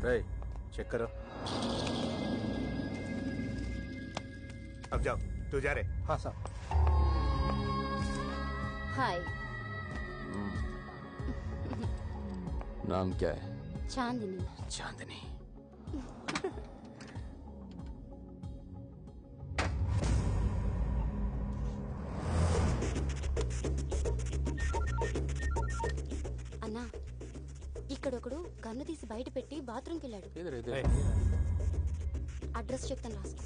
रे चेक करो। अब जाओ, तू जा रे। हाँ साहब। हाय। नाम क्या है? चांदनी। चांदनी। అన్నా, ఇక్కడొకడు గన్ను తీసి బయట పెట్టి బాత్రూమ్కి వెళ్ళాడు. అడ్రస్ చెప్తాను, రాసుకో.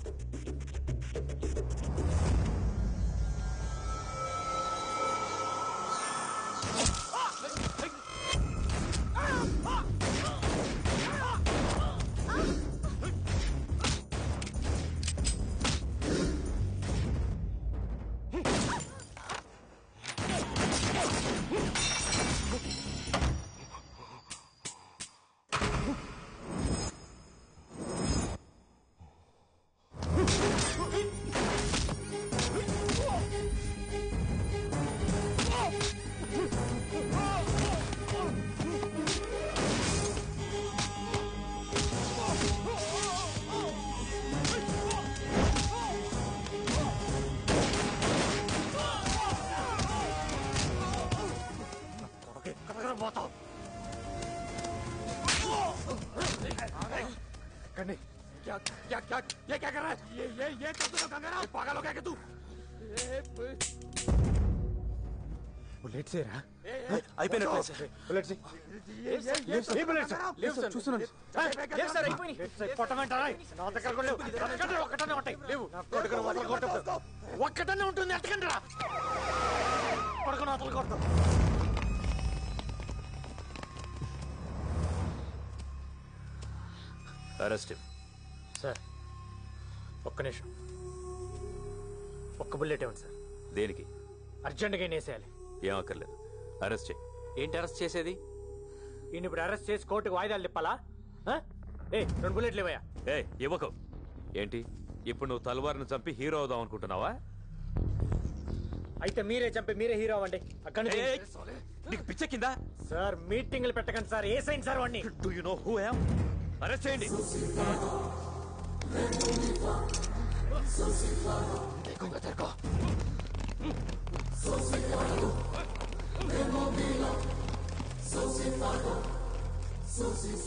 क्या क्या क्या ये क्या कर रहा है? ये कर दो गंगाराम, पागल हो गया क्या तू? बुलेट से रहा అయిపోయిన బుల్లెట్ से ये बुलेट से లేవు సార్ చూస్తున్నాను లేదు సార్ అయిపోయినాయి లెఫ్ట్ సైడ్ పొట్టమంటారా నా దగ్గర కూడా లేవు ఒక్కటే ఒక్కటనే ఉంటాయి లేవు నా కొడుకును వదల కొట్టదు ఒక్కటనే ఉంటుంది ఎట్టకండిరా కొడుకును వదల కొట్టదు అరెస్ట్ సార్ ఒక్క నిమిషం ఒక్క బుల్లెట్ ఇవ్వండి సార్ దేనికి అర్జెంట్గా వేసేయాలి ఏం అక్కర్లేదు అరెస్ట్ చేయి ఏంటి అరెస్ట్ చేసేది ఈయన ఇప్పుడు అరెస్ట్ చేసి కోర్టుకు వాయిదాలు తిప్పాలా ఏ 2 బుల్లెట్లు ఇవ్వయా ఏ ఇవ్వకు ఏంటి ఇప్పుడు నువ్వు తల్వార్ను చంపి హీరో అవుదాం అనుకుంటున్నావా అయితే మీరే చంపి మీరే హీరో అవ్వండి అక్కడ నీకు పిచ్చెక్కిందా సార్ మీటింగ్లు పెట్టకండి సార్ ఏ సైన్ సార్ వాడిని do you know who I am arrest చేయండి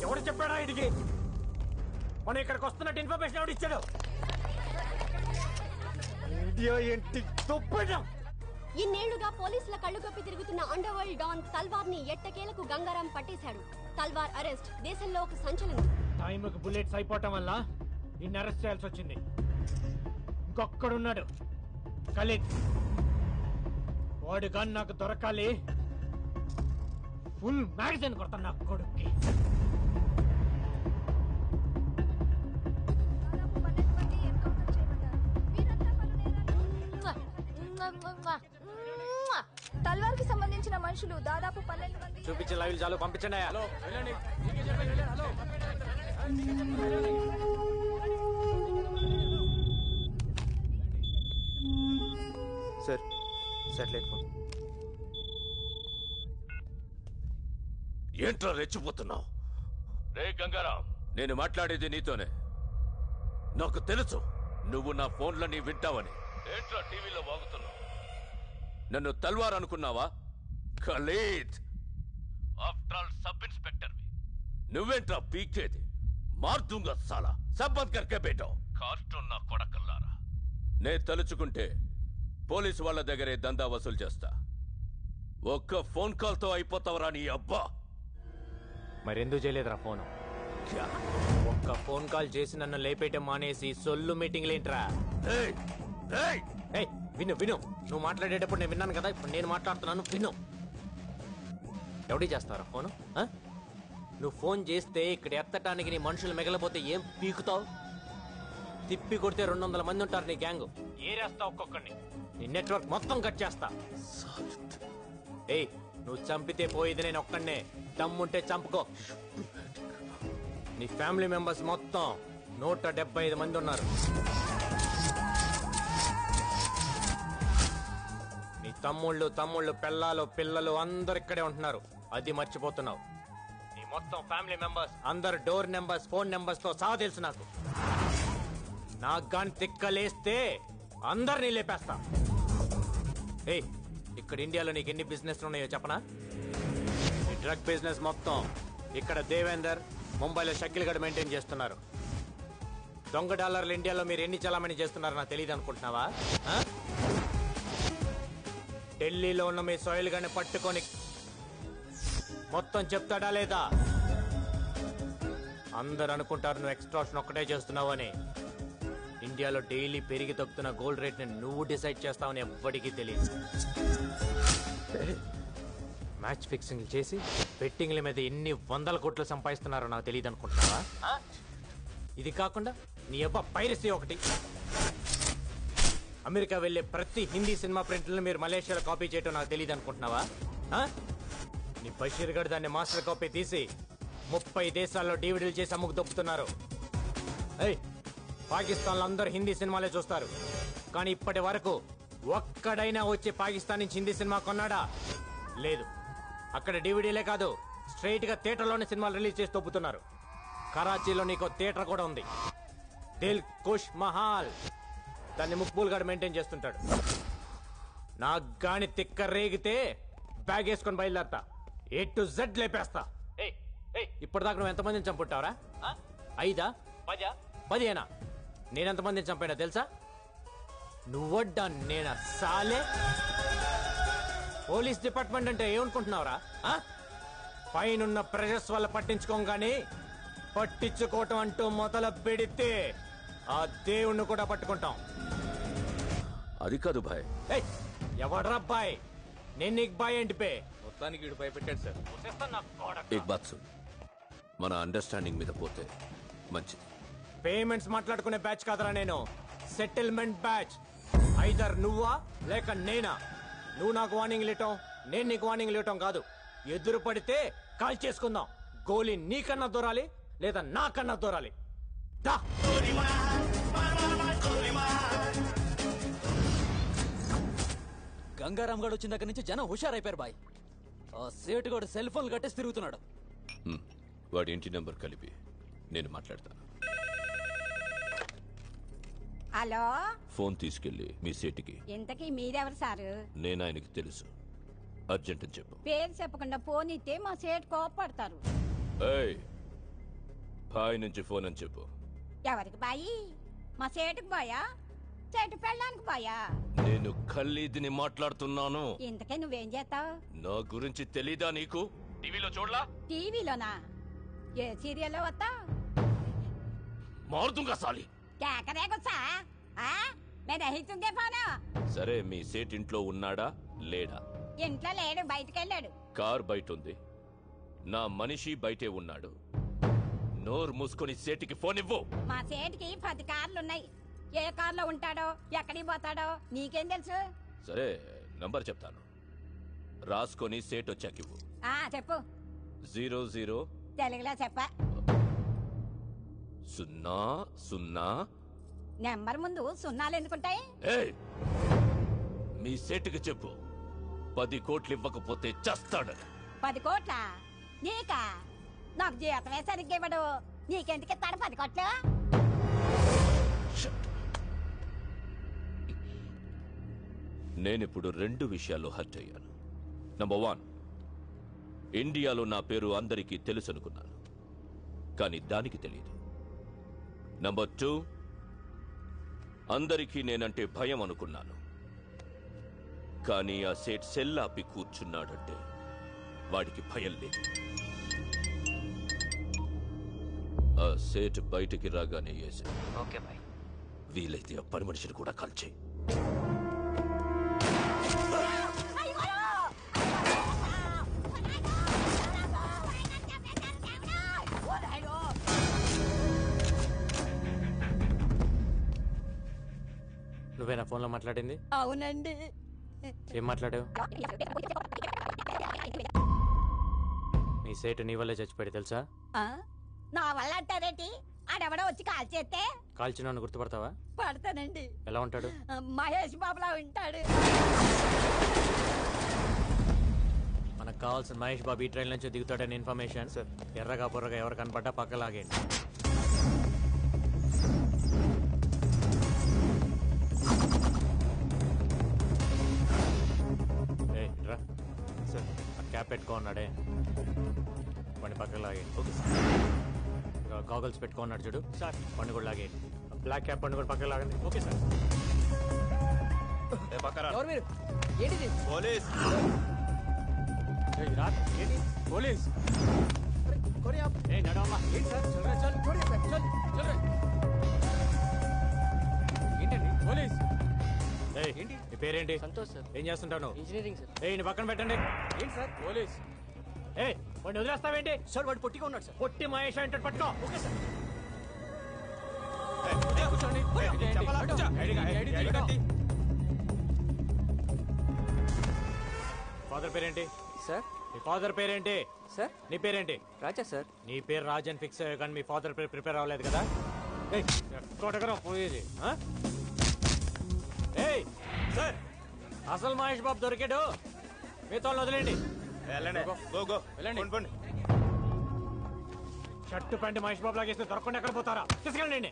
ఎవడు చెప్పాడా ఇడికి మన ఇక్కడికి వస్తున్నట్టు ఇన్ఫర్మేషన్ ఎవడు ఇచ్చాడు ఇండియా ఏంటి తొప్పడం ఇన్నేళ్లుగా పోలీసుల కళ్ళు కప్పి తిరుగుతున్న అండర్ వరల్డ్ డాన్ తల్వార్ ని ఎట్టకేలకు గంగారాం పట్టేశాడు. తల్వార్ అరెస్ట్ దేశంలో ఒక సంచలనం. టైంకి బుల్లెట్స్ అయిపోవటం వల్ల ఇన్ని అరెస్ట్ చేయాల్సి వచ్చింది. ఇంకొక్కడున్నాడు ఖలీద్, వాడు గన్ నాకు దొరకాలి. ఫుల్ మ్యాగజైన్ కొడతాను నా కొడుక్కి. తల్వార్ కి సంబంధించిన మనుషులు దాదాపు 12 మంది. చూపించే లైవ్ చాలు పంపించండి. Hello sir satellite phone. ఏంట్రా రెచ్చిపోతున్నావు? రే గంగారాం, నేను మాట్లాడేది నీతోనే. నాకు తెలుసు నువ్వు నా ఫోన్లని వింటావని. ఏంట్రా టీవీలో వాగుతున్నావు? నన్ను తల్వార్ అనుకున్నావా? ఖలీద్, ఆఫ్టర్ ఆల్ సబ్ ఇన్స్పెక్టర్వి. నువ్వేంట్రా పీకేది? మార్దుంగా సాలా సబ్బంద్ కర్కే బేటో. కార్టూన్ నా కొడకల్లారా, నే తలుచుకుంటే పోలీసు వాళ్ళ దగ్గరే దందా వసూలు చేస్తా. ఒక్క ఫోన్ కాల్ తో అయిపోతావరా నీ అబ్బా. మరెందుకు చేయలేదురా ఫోను? ఒక్క ఫోన్ కాల్ చేసి నన్ను లేపేయటం మానేసి సొల్లు మీటింగ్ లేంట్రా. విను విను, నువ్వు మాట్లాడేటప్పుడు నేను విన్నాను కదా, ఇప్పుడు నేను మాట్లాడుతున్నాను విను. ఎవడి చేస్తారా ఫోను? నువ్వు ఫోన్ చేస్తే ఇక్కడ ఎత్తటానికి నీ మనుషులు మిగలపోతే ఏం పీకుతావు? తిప్పి కొడితే 200 మంది ఉంటారు నీ గ్యాంగ్. ఏరేస్తా ఒక్కొక్కడిని, నీ నెట్వర్క్ మొత్తం కట్ చేస్తా. ఏయ్, నువ్వు చంపితే పోయేది నేను ఒక్కడనే. దమ్ముంటే చంపుకో. నీ ఫ్యామిలీ మెంబర్స్ మొత్తం 175 మంది ఉన్నారు. నీ తమ్ముళ్ళు పెళ్ళాలు పిల్లలు అందరు ఇక్కడే ఉంటున్నారు. అది మర్చిపోతున్నావు. నీ మొత్తం ఫ్యామిలీ మెంబర్స్ అందరు డోర్ నెంబర్స్ ఫోన్ నెంబర్స్ తో సహా తెలుసు నాకు. నాకు గాని తిక్కలేస్తే అందరినీ లేపేస్తా. ఏయ్, ఇక్కడ ఇండియాలో నీకు ఎన్ని బిజినెస్ ఉన్నాయో చెప్పనా? ఈ డ్రగ్ బిజినెస్ మొత్తం ఇక్కడ దేవేందర్, ముంబైలో షకిల్ గడ్ మెయింటైన్ చేస్తున్నారు. దొంగ డాలర్లు ఇండియాలో మీరు ఎన్ని చలామణి చేస్తున్నారో నాకు తెలియదు అనుకుంటున్నావా? ఢిల్లీలో ఉన్న మీ సోయిల్ గాని పట్టుకొని మొత్తం చెప్తాడా లేదా? అందరు అనుకుంటారు నువ్వు ఎక్స్ట్రాక్షన్ ఒక్కటే చేస్తున్నావు అని. ఇండియాలో డైలీ పెరిగి తగ్గుతున్న గోల్డ్ రేట్ ని నువ్వు డిసైడ్ చేస్తావని ఎవ్వడికి తెలియదు. మ్యాచ్ ఫిక్సింగ్ చేసి బెట్టింగ్ల మీద ఎన్ని వందల కోట్లు సంపాదిస్తున్నారో నాకు తెలియదు అనుకుంటున్నావా? ఇది కాకుండా నీ అబ్బా పైరసీ ఒకటి. అమెరికా వెళ్లే ప్రతి హిందీ సినిమా ప్రింట్లను మీరు మలేషియాలో కాపీ చేయటం నాకు తెలియదు అనుకుంటున్నావా? నీ బషీర్ గడ్ దాన్ని మాస్టర్ కాపీ తీసి 30 దేశాల్లో డివిడీలు చేసి అమ్ముకు దొప్పుతున్నారు. పాకిస్తాన్లో అందరూ హిందీ సినిమాలే చూస్తారు, కానీ ఇప్పటి వరకు ఒక్కడైనా వచ్చి పాకిస్తాన్ నుంచి హిందీ సినిమా కొన్నాడా? లేదు. అక్కడ డివిడీలే కాదు, స్ట్రైట్ గా థియేటర్లోనే సినిమాలు రిలీజ్ చేసి తొప్పుతున్నారు. కరాచీలో నీకు థియేటర్ కూడా ఉంది, దిల్ కుష్ మహాల్. దాన్ని ముక్బూల్ గారు మెయింటైన్ చేస్తుంటాడు. నాకు గాని తిక్క రేగితే బ్యాగ్ వేసుకొని బయలుదేరతా, A to Z లేపేస్తా. ఇప్పటిదాకా నువ్వు ఎంతమందిని చంపుంటావరా? 5, 10, 10 నేనెంతమందిని చంపానా తెలుసా? నువ్వడ్డా నేనా సాలే? పోలీస్ డిపార్ట్మెంట్ అంటే ఏమనుకుంటున్నావురా? పైనున్న ప్రెషర్స్ వల్ల పట్టించుకోగానే పట్టించుకోవటం అంటూ మొదలు పెడితే ఆ దేవుణ్ణి కూడా పట్టుకుంటాం. అది కాదు భాయ్. ఎవడ్రా బాయ్? నేను నీకు బాయ్ ఏంటి పే? మొత్తానికి వీడు భయపెట్టాడు సార్. ఏక్ బాత్ సున్, మన అండర్స్టాండింగ్ మీద పోతే మంచిది. పేమెంట్స్ మాట్లాడుకునే బ్యాచ్ కాదరా నేను, సెటిల్మెంట్ బ్యాచ్. ఐదర్ నువ్వా లేక నేనా. నువ్వు నాకు వార్నింగ్ ఇవ్వటం, నేను నీకు వార్నింగ్ ఇవ్వటం కాదు. ఎదురు పడితే కాల్ చేసుకుందాం. గోలీ నీకన్నా దూరాలి లేదా నాకన్నా దూరాలి. దా గంగారాం గడు వచ్చిన దగ్గర నుంచి జనం హుషారైపోయారు బాయ్. ఆ సేటుగాడు సెల్ ఫోన్ కట్టేసి తిరుగుతున్నాడు. వాడి ఇంటి నెంబర్ కలిపి నేను మాట్లాడతాను. హలో, ఫోన్ తీసుకెళ్లి మీ సేటికి. ఇంతకీ మీరెవరు సారు? నేను ఆయనకి తెలుసు, అర్జెంట్ అని చెప్పు. పేరు చెప్పకుండా ఫోన్ ఇస్తే మా సేటు కోపడతారు. ఏయ్, బాయ్ నుంచి ఫోన్ అని చెప్పు. ఎవరికి బాయి? మా సేటుకు బాయా, చెట్టు పెళ్ళడానికి బాయా? నేను ఖల్లీదిని మాట్లాడుతున్నాను. ఇంతకే నువ్వేం చేస్తావు? నా గురించి తెలీదా నీకు? టీవీలో చూడలా? టీవీలోనా? ఏ సీరియల్లో వస్తా? మారుతుంగా సాలి. కేకరేకొచ్చా? నేను రహితుందే ఫోను. సరే, మీ సేట్ ఇంట్లో ఉన్నాడా లేడా? ఇంట్లో లేడు, బయటకెళ్ళాడు. కార్ బయట ఉంది, నా మనిషి బయటే ఉన్నాడు. నోరు మూసుకొని సేటికి ఫోన్ ఇవ్వు. మా సేటుకి 10 కార్లున్నాయి. ఏ కార్లో ఉంటాడో ఎక్కడికి పోతాడో నీకేం తెలుసు? సరే, నంబర్ చెప్తాను, రాసుకొని సేట్ వచ్చాకివ్వు. చెప్పు. 00 తెలుగులో చెప్ప. 00. నెంబర్ ముందు సున్నాలు ఎందుకుంటాయి? ఏయ్, మీ సేటుకి చెప్పు 10 కోట్లు ఇవ్వకపోతే చస్తాడని. 10 కోట్ల? నీకా? నాకు జీతమే సరిగ్గా ఇవ్వడు, నీకెందుకు ఇస్తాడు 10 కోట్లు? నేనిప్పుడు 2 విషయాల్లో హర్ట్ అయ్యాను. నంబర్ 1, ఇండియాలో నా పేరు అందరికీ తెలుసు అనుకున్నాను, కానీ దానికి తెలియదు. నంబర్ 2, అందరికీ నేనంటే భయం అనుకున్నాను, కానీ ఆ సేట్ సెల్లాపి కూర్చున్నాడంటే వాడికి భయం లేదు. ఆ సేట్ బయటికి రాగానే వేసి ఓకే బాయ్. వీలైతే ఆ పని మనిషిని కూడా కాల్చేయి. నువ్వేనా ఫోన్లో మాట్లాడింది? అవునండి. ఏం మాట్లాడావు? నీ సేటు నీ వల్లే చచ్చిపోయాడు తెలుసా? నా వల్ల అంటారేంటి? ఆడెవడో వచ్చి కాల్ చేస్తే కాల్చిన గుర్తుపడతావా? పడతానండి. ఎలా ఉంటాడు? మహేష్ బాబులా ఉంటాడు. మనకు కావాల్సిన మహేష్ బాబు ఈ ట్రైన్ నుంచి దిగుతాడని ఇన్ఫర్మేషన్. సార్ ఎర్రగా బుర్రగా ఎవరు కనపడ్డా పక్కలాగేయండి. సార్ ఆ క్యాప్ పెట్టుకోన్నాడే బండి పక్కకు లాగేయండి. Okay sir. గాగల్స్ పెట్టుకున్నాడు చూడు సార్, బండి కూడా లాగేయండి. బ్లాక్ క్యాప్ బండి కూడా పక్కకు లాగండి. Okay sir. ఎవరు మీరు? ఏంటిది? పోలీస్ ఏంటి పోలీస్? నడవమ్మా. ఏంటి సార్? ఏంటండి పోలీస్? ఏంటి నీ పేరేంటి? సంతోష్ సార్. ఏం చేస్తుంటావు? Engineering sir. నీ పక్కన పెట్టండి. ఏంటి సార్ పోలీస్? వాడిని వదిలేస్తావేంటి? సార్ వాడు పొట్టిగా ఉన్నాడు సార్. పొట్టి మహేష్ అంటే పట్టుకో. Okay sir. ఫాదర్ పేరేంటి సార్? మీ ఫాదర్ పేరేంటి సార్ నీ పేరేంటి? రాజా సార్. నీ పేరు రాజన్ ఫిక్స్ అయ్యా కానీ మీ ఫాదర్ పేరు ప్రిపేర్ అవ్వలేదు కదా. ఎక్కడెక్కడ పోయేది? ఏయ్ సార్, అసలు మహేష్ బాబు దొరికాడు. మీతో వదిలేండి. వెళ్ళండి. షర్టు ప్యాంటు మహేష్ బాబు లాగేస్తే దొరకకుండా ఎక్కడ పోతారా? తీసుకెళ్ళండి.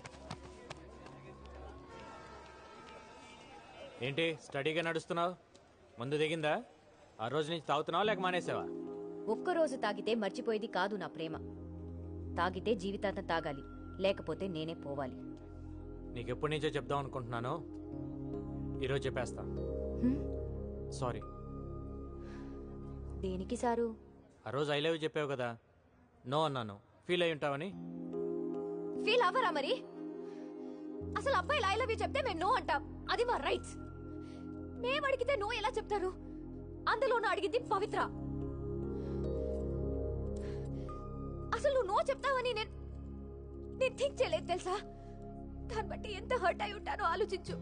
ఏంటి స్టడీగా నడుస్తున్నావు? ముందు దిగిందా? ఆ రోజు నుంచి తాగుతున్నావా లేక మానేసావా? ఒక్కరోజు తాగితే మర్చిపోయేది కాదు నా ప్రేమ. తాగితే జీవితాంతం తాగాలి, లేకపోతే నేనే పోవాలి. నీకెప్పటి నుంచో చెప్దాం అనుకుంటున్నాను, ఈరోజు చెప్పేస్తా. సారీ. దేనికి సారు? ఆ రోజు ఐ లవ్ చెప్పావు కదా, నో అన్నాను. ఫీల్ అయి ఉంటావని. ఫీల్ అవ్వరా మరి? అసలు అబ్బాయిలు ఐ లవ్ యూ చెప్తే మేము నో అంటాం. అది మా రైట్స్. మేము అడిగితే నో ఎలా చెప్తారు? అందులోనూ అడిగింది పవిత్ర. అసలు నువ్వు నో చెప్తావని నేను థింక్ చేయలేదు తెలుసా? దాన్ని బట్టి ఎంత హర్ట్ అయి ఉంటానో ఆలోచించు.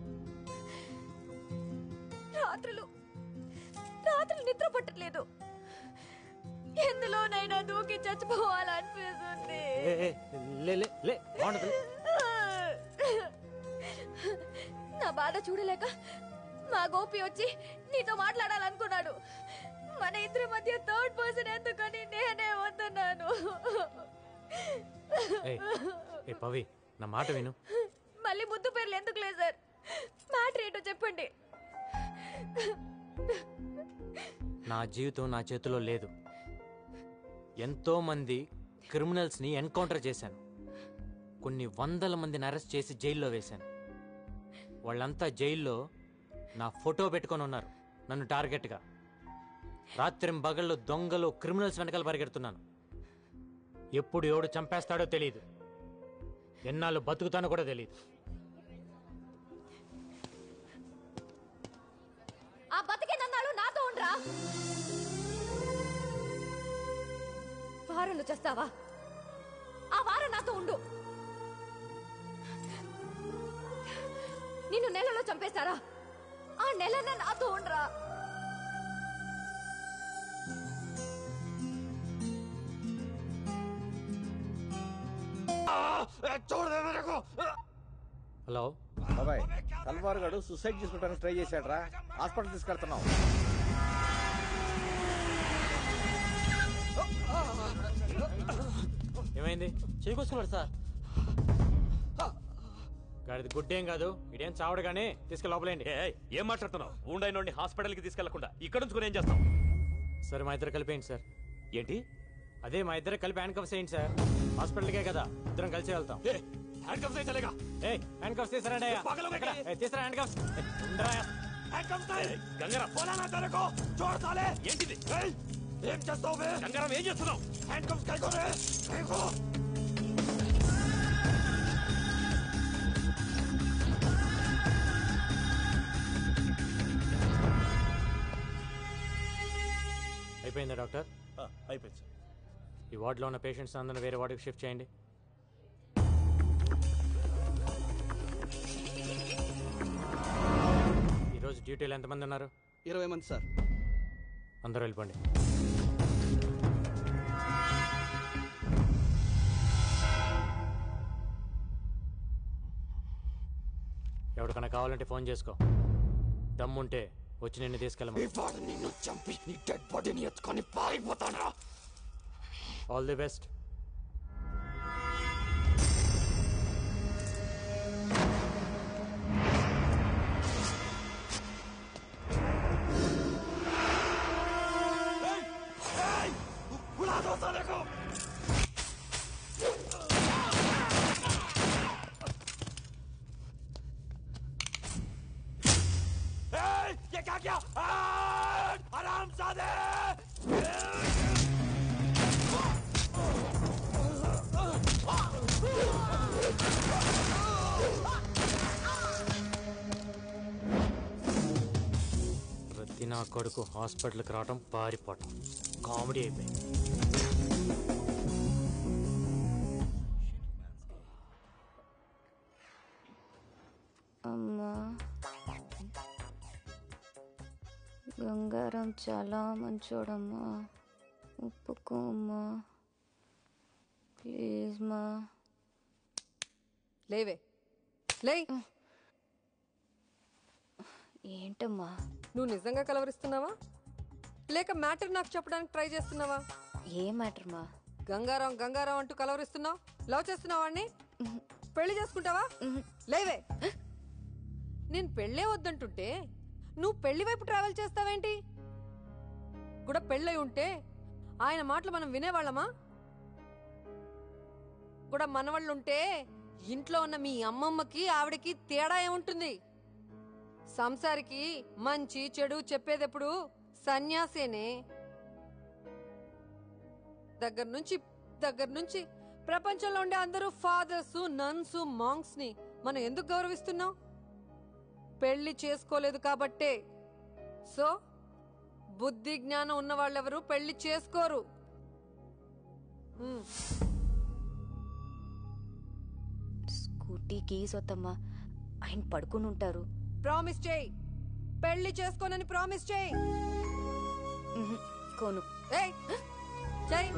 రాత్రులు నిద్ర పట్టట్లేదు. ఎందులోనైనా దూకి చచ్చిపోవాలనిపిస్తుంది. నా బాధ చూడలేక మా గోపి వచ్చి నీతో మాట్లాడాలనుకున్నాడు. మన ఇద్దరి మధ్య థర్డ్ పర్సన్ ఎందుకని నేనే వద్దన్నాను. పవి నా మాట విను. మళ్ళీ ముద్దు పేర్లు ఎందుకు లేదు సార్? మ్యాటర్ ఏంటో చెప్పండి. నా జీవితం నా చేతిలో లేదు. ఎంతో మంది క్రిమినల్స్ ని ఎన్కౌంటర్ చేశాను. కొన్ని వందల మందిని అరెస్ట్ చేసి జైల్లో వేశాను. వాళ్ళంతా జైల్లో నా ఫోటో పెట్టుకొని ఉన్నారు నన్ను టార్గెట్గా. రాత్రింబగళ్ళు దొంగలు క్రిమినల్స్ వెనకాల పరిగెడుతున్నాను. ఎప్పుడు ఎవడు చంపేస్తాడో తెలియదు, ఎన్నాళ్ళు బతుకుతానో కూడా తెలియదు. ఆ బతికేదన్నాడు నాతో ఉండరా? వారంలో చేస్తావా? ఆ వారం నాతో ఉండు. నిన్ను నెలలో చంపేస్తారా? ఆ నెలన్న నాతో ఉండరా? హలో బాబాయ్, తల్వార్ గారు సూసైడ్ చేసుకోవడానికి ట్రై చేశాడ్రా. హాస్పిటల్ తీసుకెళ్తున్నాం. ఏమైంది? చేకొస్తున్నాడు సార్. గాడిది గుడ్డేం కాదు, ఇదేం చావడు కానీ తీసుకెళ్ళి లోపలేండి. ఏం మాట్లాడుతున్నావు? ఊండైన హాస్పిటల్కి తీసుకెళ్లకుండా ఇక్కడ నుంచి ఏం చేస్తాం? సరే మా ఇద్దరు కలిపేయండి సార్. ఏంటి? అదే మా ఇద్దరు కలిపి హ్యాండ్ కఫ్స్ వేయండి సార్. హాస్పిటల్కే కదా, ఇద్దరం కలిసి వెళ్తాం. హ్యాండ్ కఫ్స్ తీసారండి. తీసారా హ్యాండ్ కఫ్స్? ఏంటిది? ఏం చేస్తావు? గంగారాం ఏం చేస్తున్నావు? హ్యాండ్ కప్స్ కైకోరే. అయిపోయిందా డాక్టర్? అయిపోయింది సార్. ఈ వార్డులో ఉన్న పేషెంట్స్ అందరిని వేరే వార్డుకి షిఫ్ట్ చేయండి. ఈరోజు డ్యూటీలో ఎంతమంది ఉన్నారు? 20 మంది సార్. అందరూ వెళ్ళిపోండి. ఎవరికైనా కావాలంటే ఫోన్ చేసుకో. దమ్ముంటే వచ్చి నిన్ను తీసుకెళ్ళమా. ఇవాళ నిన్ను చంపి నీ డెడ్ బాడీని ఎత్తుకొని పారిపోతానరా. All the best. ये क्या किया? हरामजादे! ప్రతి నా కొడుకు హాస్పిటల్కి రావడం పారిపోవటం కామెడీ అయిపోయింది. అమ్మా గంగారం చాలా మంచోడమ్మా, ఒప్పుకో అమ్మా ప్లీజ్ మా. లేవే లే. ఏంటమ్మా నువ్వు నిజంగా కలవరిస్తున్నావా లేక మ్యాటర్ నాకు చెప్పడానికి ట్రై చేస్తున్నావా? ఏ మ్యాటర్ మా? గంగారాం గంగారాం అంటూ కలవరిస్తున్నావు. లవ్ చేస్తున్నావా వాడిని? పెళ్లి చేసుకుంటావా? లేవే. నేను పెళ్ళే వద్దంటుంటే నువ్వు పెళ్లి వైపు ట్రావెల్ చేస్తావేంటి? కూడా పెళ్ళై ఉంటే ఆయన మాటలు మనం వినేవాళ్ళమా? కూడా మనవాళ్ళుంటే ఇంట్లో ఉన్న మీ అమ్మమ్మకి ఆవిడకి తేడా ఏముంటుంది? సంసారికి మంచి చెడు చెప్పేదెప్పుడు సన్యాసేనే. దగ్గర నుంచి ప్రపంచంలో ఉండే అందరూ ఫాదర్స్, నన్స్, మాంగ్స్ ని మనం ఎందుకు గౌరవిస్తున్నాం? పెళ్లి చేసుకోలేదు కాబట్టే. సో బుద్ధి జ్ఞానం ఉన్న వాళ్ళెవరూ పెళ్లి చేసుకోరు. స్కూటీ కీస్ వద్దమ్మా, ఆయన పడుకుని ఉంటారు. ప్రామిస్ చేయి, పెళ్లి చేసుకోనని ప్రామిస్ చేయి. కోను ఏయ్ చెయ్.